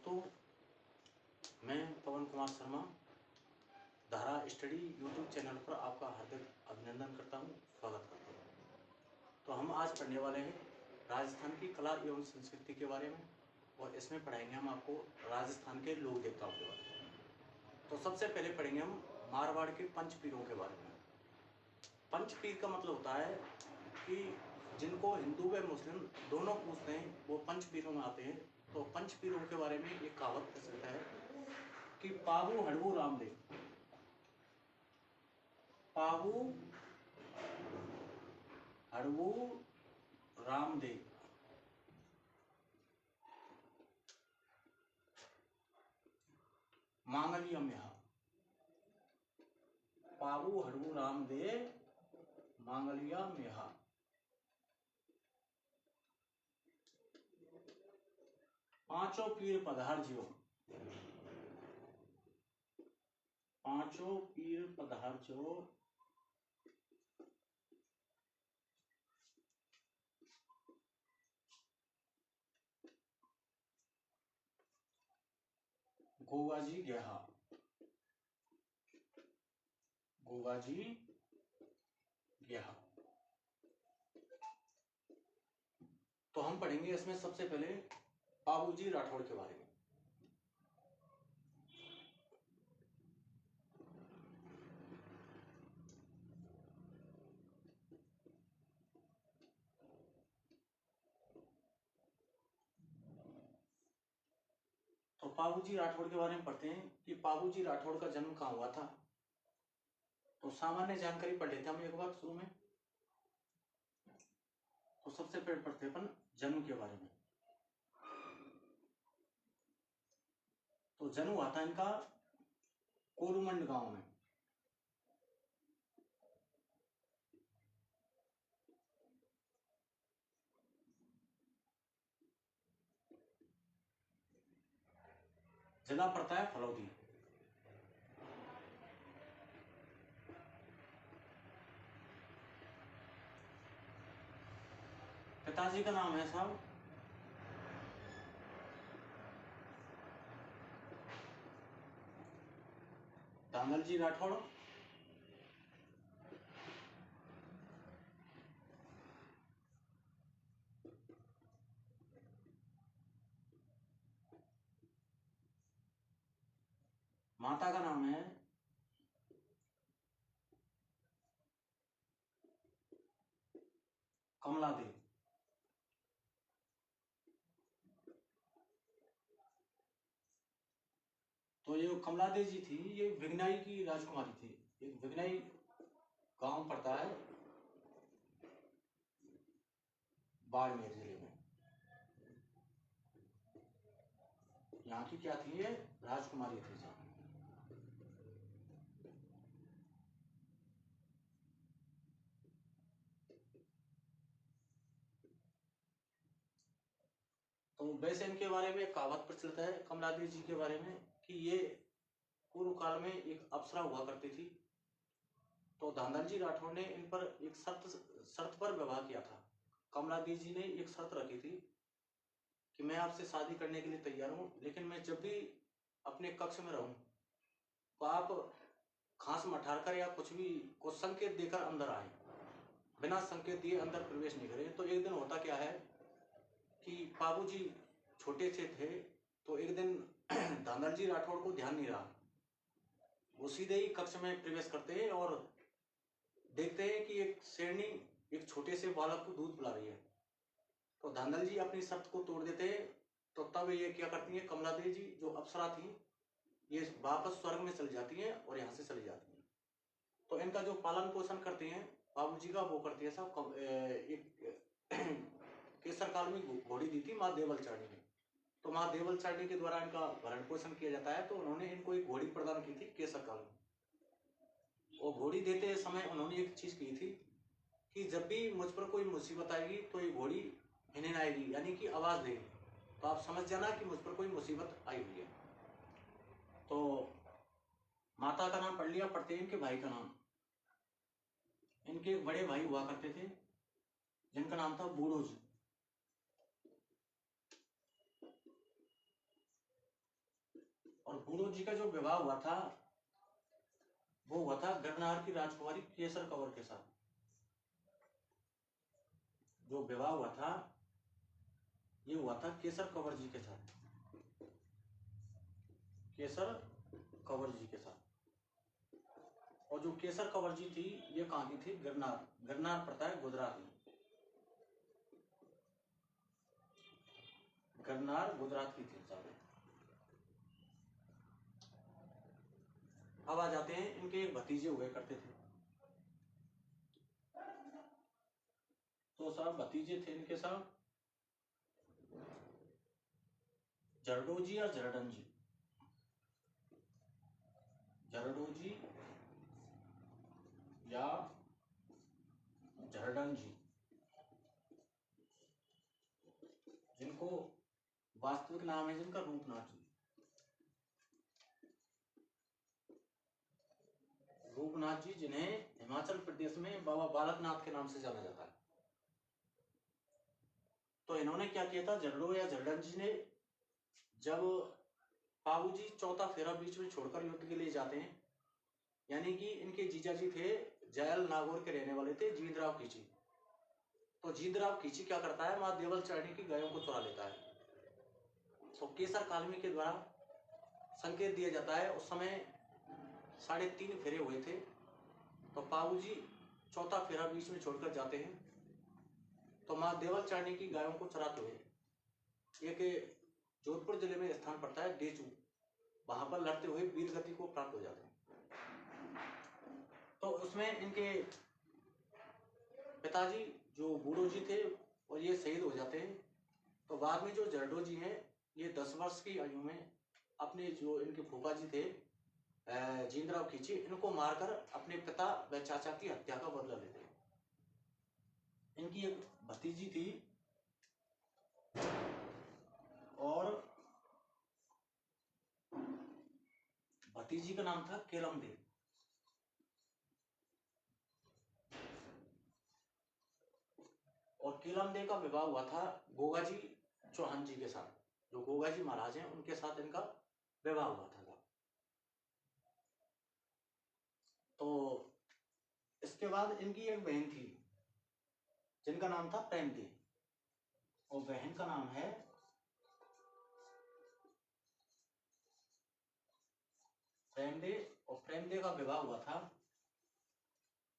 दोस्तों, मैं पवन कुमार शर्मा धारा स्टडी यूट्यूब चैनल पर आपका हार्दिक अभिनंदन करता हूं, स्वागत करता हूं। तो हम आज पढ़ने वाले हैं राजस्थान की कला एवं संस्कृति के बारे में, और इसमें पढ़ाएंगे हम आपको राजस्थान के लोक देवताओं के बारे में। तो सबसे पहले पढ़ेंगे हम मारवाड़ के पंचपीरों के बारे में। पंचपीर का मतलब होता है कि जिनको हिंदू व मुस्लिम दोनों पूजते हैं वो पंचपीरों में आते हैं। तो पंचपीरों के बारे में एक कहावत प्रचलित है कि पाबू हड़बू रामदेव, पाबू हड़बू रामदेव, मांगलिया मेहा, पाबू हड़बू रामदेव मांगलिया मेहा। पांचों पीर पधारजियो, पांचों पीर पधारजियो, गोगाजी गेहा, गोगाजी गेहा। तो हम पढ़ेंगे इसमें सबसे पहले पाबूजी राठौड़ के बारे में। तो पाबूजी राठौड़ के बारे में पढ़ते हैं कि पाबूजी राठौड़ का जन्म कहाँ हुआ था। तो सामान्य जानकारी पढ़ लेते हैं हम एक बार शुरू में। तो सबसे पहले पढ़ते हैं अपन जन्म के बारे में। तो जन्म हुआ था इनका कोरुमंड गांव में। जिला पड़ता है फलौदी। पिताजी का नाम है साहब धांगलजी राठौड़, माता का नाम है कमला देवी। तो ये कमला देवी जी थी, ये विघ्नाई की राजकुमारी थी। एक विघ्नाई गांव पड़ता है बाड़मेर जिले में। यहाँ की क्या थी, ये राजकुमारी थी जी। तो वैसे इनके बारे में कहावत प्रचलित है कमला देवी जी के बारे में कि ये पूर्व काल में एक अप्सरा हुआ करती थी। तो धांधलजी राठौड़ ने इन पर एक शर्त पर विवाह किया था। कमला देवी जी ने एक शर्त रखी थी कि मैं आपसे शादी करने के लिए तैयार हूं, लेकिन मैं जब भी अपने कक्ष में रहूं तो आप खांस मठार कर या कुछ संकेत देकर अंदर आए, बिना संकेत दिए अंदर प्रवेश नहीं करें। तो एक दिन होता क्या है कि बाबूजी छोटे से थे, तो एक दिन धांधलजी राठौड़ को ध्यान नहीं रहा, वो सीधे ही कक्ष में प्रवेश करते हैं और देखते हैं कि एक शेरनी एक छोटे से बालक को दूध पिला रही है। तो धांधल जी अपनी शर्त को तोड़ देते हैं। तो तब ये क्या करती है, कमला देवी जी जो अप्सरा थी, ये वापस स्वर्ग में चली जाती हैं और यहाँ से चली जाती हैं। तो इनका जो पालन पोषण करते हैं बाबूजी का, वो करती है साहब एक केसर काल में घोड़ी दी थी माँ देवलचारिणी ने। तो माँ देवलचारिणी के द्वारा इनका भरण पोषण किया जाता है। तो उन्होंने इनको एक घोड़ी प्रदान की थी केसर काल में। और घोड़ी देते समय उन्होंने एक चीज की थी कि जब भी मुझ पर कोई मुसीबत आएगी तो ये घोड़ी हिनन आएगी, यानी कि आवाज देगी। तो आप समझ जाना कि मुझ पर कोई मुसीबत आई हुई है। तो माता का नाम पढ़ लिया, पढ़ते हैं इनके भाई का नाम। इनके एक बड़े भाई हुआ करते थे जिनका नाम था बूढ़ो जी। और बूढ़ो जी का जो विवाह हुआ था वो हुआ था गरनार की राजकुमारी केसर कंवर के साथ। जो विवाह हुआ था ये हुआ था केसर कंवर जी के साथ, केसर कंवर जी के साथ। और जो केसर कंवर जी थी ये कहाँ की थी? गरनार। गरनार पड़ता है गुजरात में, गरनार गुजरात की थी साहब। अब आ जाते हैं इनके एक भतीजे हुए करते थे। तो साहब भतीजे थे इनके साथ जरडोजी और जरडन जी। जरडोजी या जरडन जी, जिनको वास्तविक नाम है जिनका रूपनाथ जी। रूपनाथ जी जिन्हें हिमाचल प्रदेश में बाबा बालकनाथ के नाम से जाना जाता है। तो इन्होंने क्या किया था? जरडो या जरडन जी ने, जब बाबूजी चौथा फेरा बीच में छोड़कर युद्ध के लिए जाते हैं, यानी कि इनके जीजा जी थे जयल नागौर के रहने वाले थे जींदराव खींची। तो जींदराव खींची क्या करता है? मां देवल चरणी की गायों को चुरा लेता है। तो केसर कालमी के द्वारा संकेत दिया जाता है, उस समय 3.5 फेरे हुए थे। तो बाबूजी चौथा फेरा बीच में छोड़कर जाते हैं। तो मां देवल चरणी की गायों को चराते हुए एक जोधपुर जिले में स्थान पड़ता है डेचू, वहां पर लड़ते हुए वीर गति को प्राप्त हो जाते हैं। तो उसमें इनके पिताजी जो बूढ़ो जी थे और ये शहीद हो जाते हैं। तो बाद में जो जरडो जी हैं ये 10 वर्ष की आयु में अपने जो इनके फूफा जी थे जींदराव खींची, इनको मारकर अपने पिता व चाचा की हत्या का बदला लेते हैं। इनकी एक भतीजी थी और भतीजी का नाम था केलम देव। और केलम देव का विवाह हुआ था गोगाजी चौहान जी के साथ। जो गोगाजी महाराज हैं उनके साथ इनका विवाह हुआ था। तो इसके बाद इनकी एक बहन थी जिनका नाम था प्रेमदेव, और बहन का नाम है प्रेमदेव। और प्रेमदेव का विवाह हुआ था,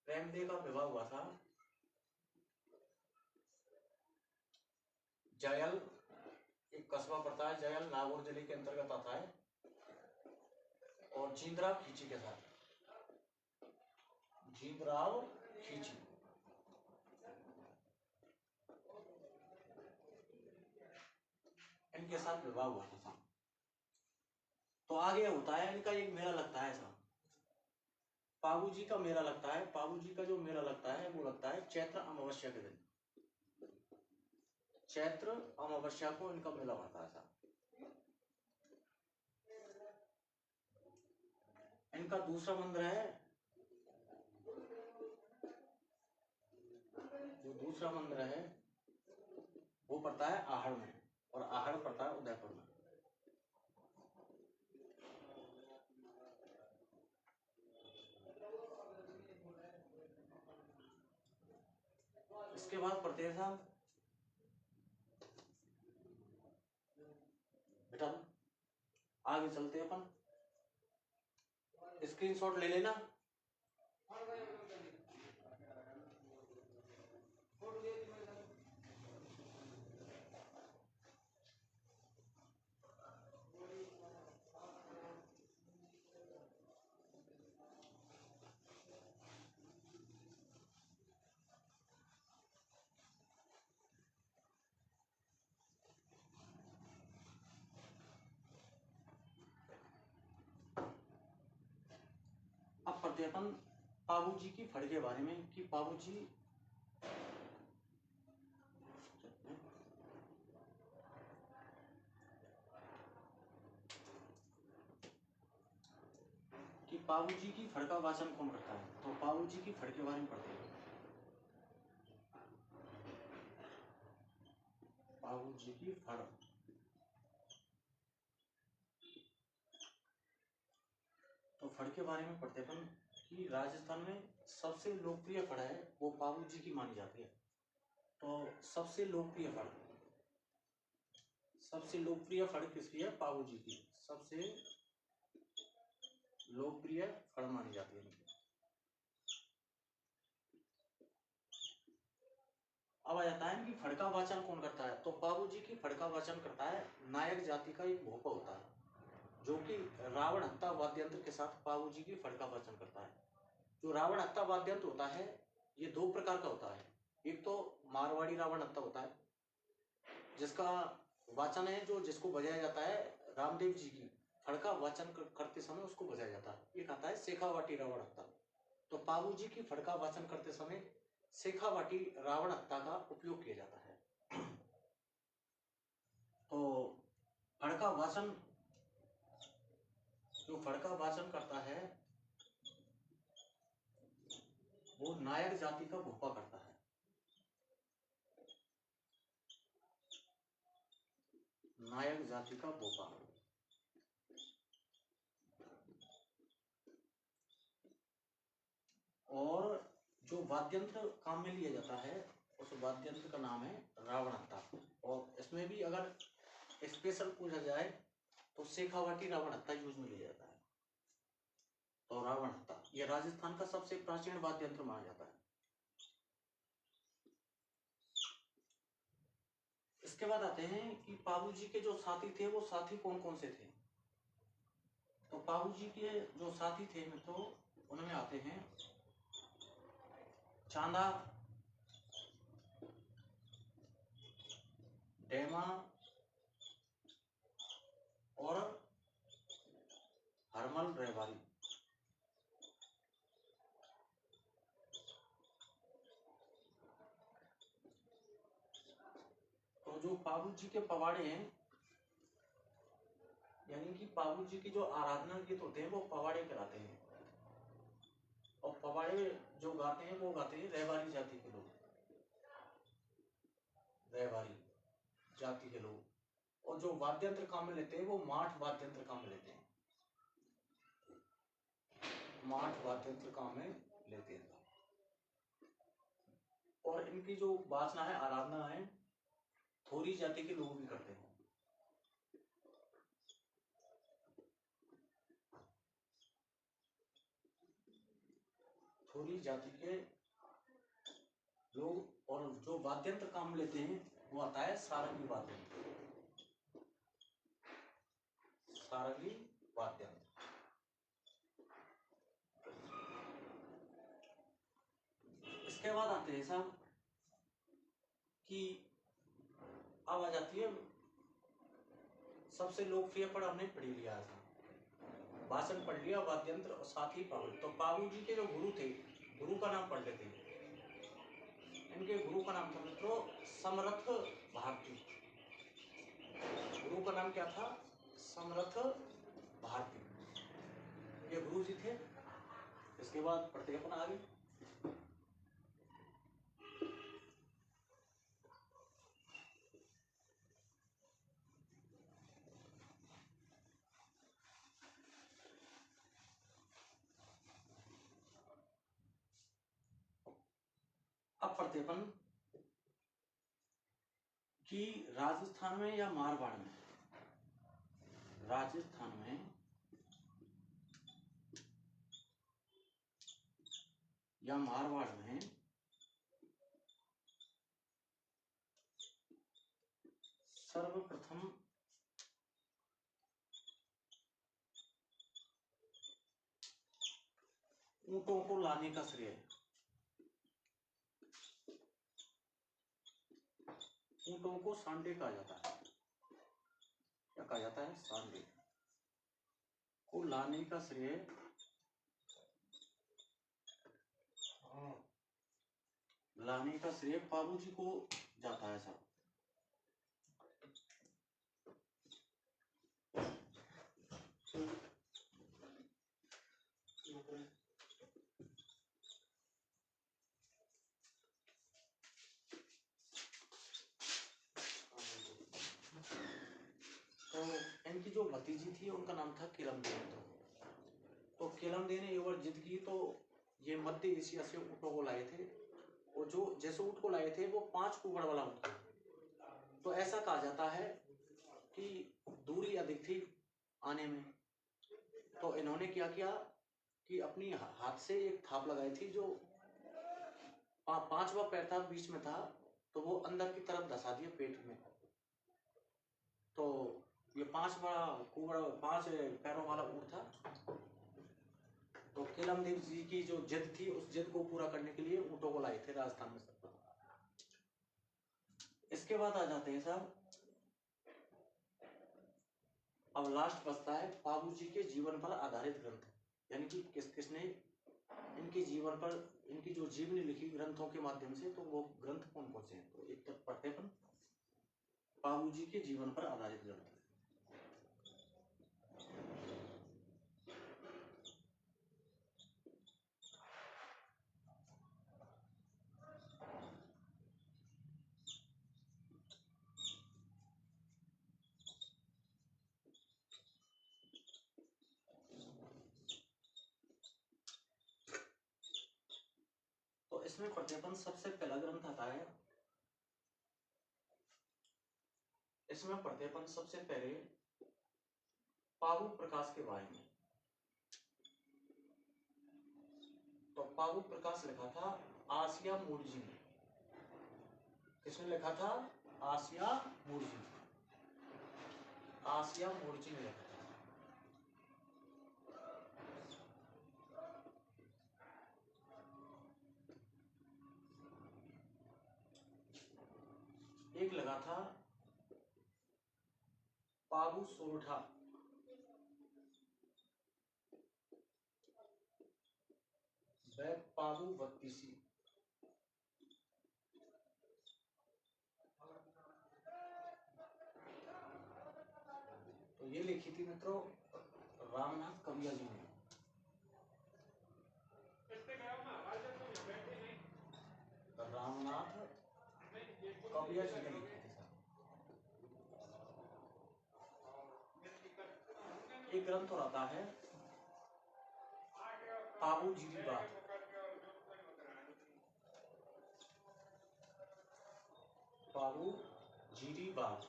प्रेमदेव का विवाह हुआ था जयल, एक कस्बा पड़ता है जयल, नागौर जिले के अंतर्गत आता है, और जींदराव खींची के साथ। जींदराव खींची इनके साथ विवाह हुआ था। तो आगे होता है इनका एक मेला लगता है साहब, पाबूजी का मेला लगता है। पाबूजी का जो मेला लगता है वो लगता है चैत्र अमावस्या के दिन। चैत्र अमावस्या को इनका मेला होता है साहब। इनका दूसरा मंदिर है, जो दूसरा मंदिर है वो पड़ता है आहड़ में, और आहड़ पड़ता है उदयपुर में। इसके बाद पढ़ते हैं साहब बेटा, आगे चलते हैं अपन, स्क्रीनशॉट ले लेना। अब पढ़ते हैं अपन पाबूजी की फड़ के बारे में कि पाबूजी पाबूजी की फड़ का वाचन कौन करता है। तो पाबूजी की फड़ के बारे में पढ़ते हैं। पाबूजी की फड़, तो फड़ के बारे में पढ़ते अपन कि राजस्थान में सबसे लोकप्रिय फड़ है वो पाबू जी की मानी जाती है। तो सबसे लोकप्रिय फड़ किसकी है? पाबू जी की सबसे लोकप्रिय फड़ मानी जाती है। अब आ जाता है कि फड़ का वाचन कौन करता है। तो पाबू जी की फड़ का वाचन करता है नायक जाति का एक भोपा होता है, जो कि रावण हत्ता वाद्यंत्र के साथ पाबू जी की फड़ का वाचन करता है। जो रावण हत्ता वाद्यंत्र होता है ये दो प्रकार का होता है। एक तो मारवाड़ी रावण हत्ता होता है, जिसका वाचन है जो जिसको बजाया जाता है रामदेव जी की फड़ का वाचन करते समय उसको बजाया जाता है। एक आता है शेखावाटी रावण हत्ता। तो पाबू जी की फड़ का वाचन करते समय शेखावाटी रावण हत्ता का उपयोग किया जाता है। तो फड़ का वाचन, जो फड़ का वाचन करता है वो नायक जाति का भोपा करता है। नायक जाति का भोपा। और जो वाद्यंत्र काम में लिया जाता है उस वाद्यंत्र का नाम है रावण हत्ता। और इसमें भी अगर स्पेशल पूछा जाए तो शेखावाटी रावण हत्ता यूज में लिया जाता है। तो रावण हत्ता यह राजस्थान का सबसे प्राचीन वाद्यंत्र माना जाता है। इसके बाद आते हैं कि पाबू जी के जो साथी थे वो साथी कौन कौन से थे। तो पाबू जी के जो साथी थे मित्रों उनमें आते हैं चांदा, डेमा और हरमल रहबारी। तो जो पाबू जी के पवाड़े हैं, यानी कि पाबू जी की जो आराधना गीत होते हैं वो पवाड़े कहलाते हैं। और पवाड़े जो गाते हैं वो गाते हैं रहबारी जाति के लोग, रहबारी जाति के लोग। और जो वाद्यंत्र काम में लेते हैं वो माठ वाद्यंत्र काम में लेते हैं, माठ वाद्यंत्र काम में लेते हैं। और इनकी जो वासना है, आराधना है, थोरी जाति के लोग भी करते हैं। थोरी जाति के लोग। और जो वाद्यंत्र काम लेते हैं वो आता है सारंगी वाद्यंत्र, सारंगी वाद्यंत्र। इसके बाद आते हैं साहब कि अब आ जाती है सबसे लोकप्रिय पढ़ हमने पढ़ लिया था, भाषण पढ़ लिया, वाद्यंत्र और साथ ही पाबू। तो पाबू जी के जो गुरु थे, गुरु का नाम पढ़ लेते हैं। इनके गुरु का नाम था मित्रों समर्थ भारती। गुरु का नाम क्या था? समर्थ भारती, ये गुरु जी थे। इसके बाद पढ़ते अपन आगे। अब पढ़ते अपन कि राजस्थान में या मारवाड़ में, राजस्थान में या मारवाड़ में सर्वप्रथम ऊंटों को लाने का श्रेय, ऊंटों को सांडे कहा जाता है। क्या कहा जाता है? सांडे को लाने का श्रेय पाबू जी को जाता है साहब। तो इनकी जो भतीजी थी उनका नाम था किरम देवी। तो केलमदेव ने एक बार जिद की तो ये मध्य एशिया से ऊँटों को लाए थे, और जो जैसे ऊँट को लाए थे वो 5 कुबड़ वाला ऊँट था। तो ऐसा कहा जाता है कि दूरी अधिक थी आने में, तो इन्होंने क्या किया कि अपनी हाथ से एक थाप लगाई थी, जो 5वां पैर था बीच में था, तो वो अंदर की तरफ धसा दिया पेट में। तो ये 5 पैरों वाला ऊँट था। तो केलमदेव जी की जो जिद थी, उस जिद को पूरा करने के लिए ऊँटों को लाए थे राजस्थान में सब। इसके बाद आ जाते हैं साहब, अब लास्ट बचता है पाबू जी के जीवन पर आधारित ग्रंथ, यानी कि किसने इनके जीवन पर, इनकी जो जीवनी लिखी ग्रंथों के माध्यम से, तो वो ग्रंथ कौन कौन से हैं। तो एक तरफ पढ़ते हैं पाबू जी के जीवन पर आधारित ग्रंथ। तो इसमें पढ़ते अपन, सबसे पहला ग्रंथ आता है, इसमें पढ़ते अपन सबसे पहले पाबू प्रकाश के बारे में। तो पाबू प्रकाश लिखा था आसिया मूर्जी ने। किसने लिखा था? आसिया मूर्जी। आसिया मूर्जी ने लिखा था। एक लगा था पाबू सोरठा, वह पाबू बत्तीसी। तो ये लिखी थी मित्रों रामनाथ कविया जी ने। रामनाथ कविया जी ने लिखी थी। एक ग्रंथ और आता है पाबू जीरी बात। पाबू जीरी बात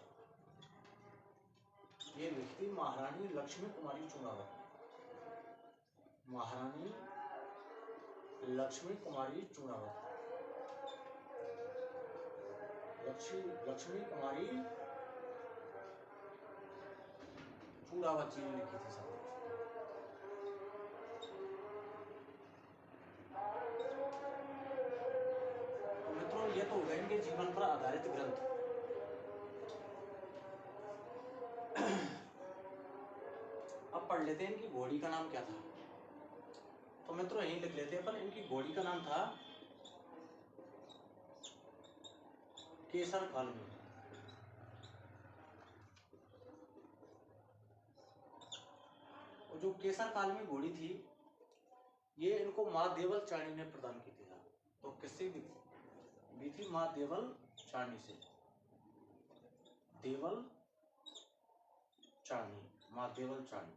ये लिखती महारानी लक्ष्मी कुमारी चुनावत। महारानी लक्ष्मी कुमारी चुनावत। लक्ष्मी कुमारी चूड़ावत जी ने लिखी थी सब। तो मित्रों ये तो हो गए इनके जीवन पर आधारित ग्रंथ। अब पढ़ लेते हैं इनकी घोड़ी का नाम क्या था। तो मित्रों यही लिख लेते हैं अपन, इनकी घोड़ी का नाम था केसर कालमी। और जो केसर कालमी घोड़ी थी ये इनको माँ देवल चाणी ने प्रदान की थी। तो किससे दी थी? माँ देवल चाणी से। देवल चाणी, माँ देवल चाणी।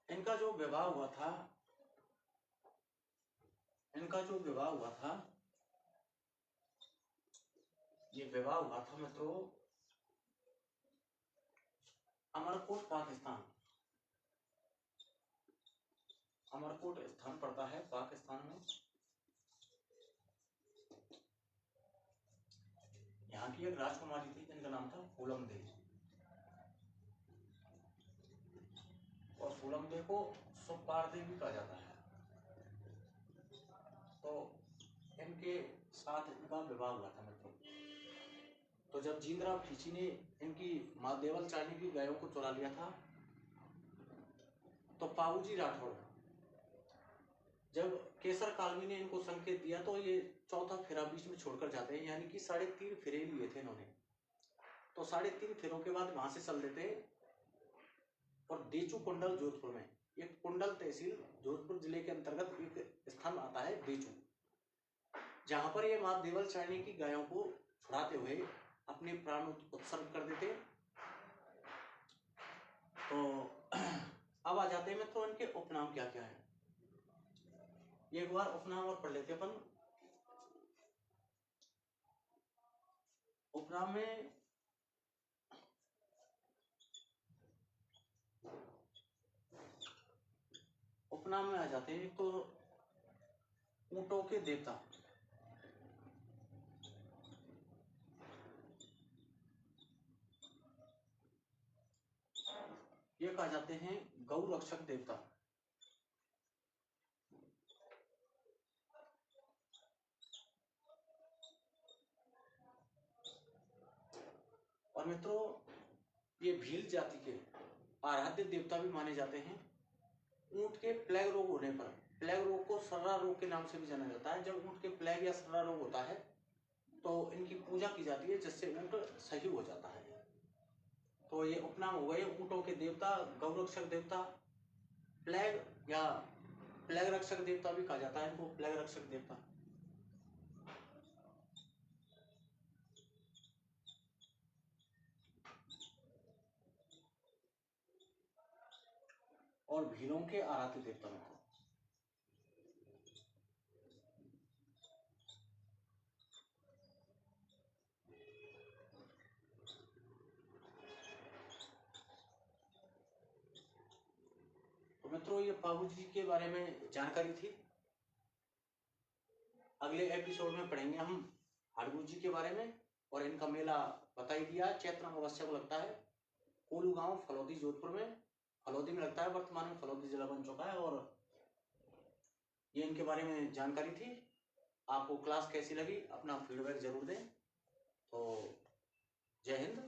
इनका जो विवाह हुआ था, ये विवाह हुआ था मित्रों अमरकोट पाकिस्तान। अमरकोट स्थान पड़ता है पाकिस्तान में। यहाँ की एक राजकुमारी थी जिनका नाम था फूलम देवी, और फूलम देवी को सुपार देवी कहा जाता है। तो इनके साथ इनका विवाह हुआ था मित्रों। तो जब जींदराव खींची ने इनकी माँ देवल चाणी की गायों को चुरा लिया था, तो पाबूजी राठौड़ जब केसर कालमी ने इनको संकेत दिया, तो ये चौथा फेरा बीच में छोड़कर जाते हैं, यानी कि 3.5 फेरे लिए थे इन्होंने। तो 3.5 फेरों के बाद वहां से चल देते और देचू कुंडल जोधपुर में, एक कुंडल तहसील जोधपुर जिले के अंतर्गत एक स्थान आता है देचू, जहां पर ये माँ देवल चाणी की गायों को छुड़ाते हुए अपने प्राण उत्सर्ग कर देते। तो अब आ जाते हैं मित्रों इनके उपनाम क्या क्या है। एक बार उपनाम और पढ़ लेते अपन। उपनाम में आ जाते हैं तो ऊंटों के देवता, ये कहा जाते हैं गौ रक्षक देवता। और मित्रों ये भील जाति के आराध्य देवता भी माने जाते हैं। ऊंट के प्लेग रोग होने पर, प्लेग रोग को सर्रा रोग के नाम से भी जाना जाता है, जब ऊंट के प्लेग या सर्रा रोग होता है तो इनकी पूजा की जाती है जिससे ऊंट सही हो जाता है। तो ये उपनाम हो गए ऊंटों के देवता, गौरक्षक देवता, प्लेग या प्लेग रक्षक देवता भी कहा जाता है इनको, प्लेग रक्षक देवता। और भीलों के आराध्य देवता में तो मित्रों ये पाहु जी के बारे में जानकारी थी। अगले एपिसोड में पढ़ेंगे हम हाड़गू जी के बारे में, और इनका मेला बता ही दिया, चैत्र अमावस्या को लगता है। कोलू गांव फलौदी जोधपुर में, फलौदी में लगता है, वर्तमान में फलौदी जिला बन चुका है। और ये इनके बारे में जानकारी थी। आपको क्लास कैसी लगी अपना फीडबैक जरूर दें। तो जय हिंद।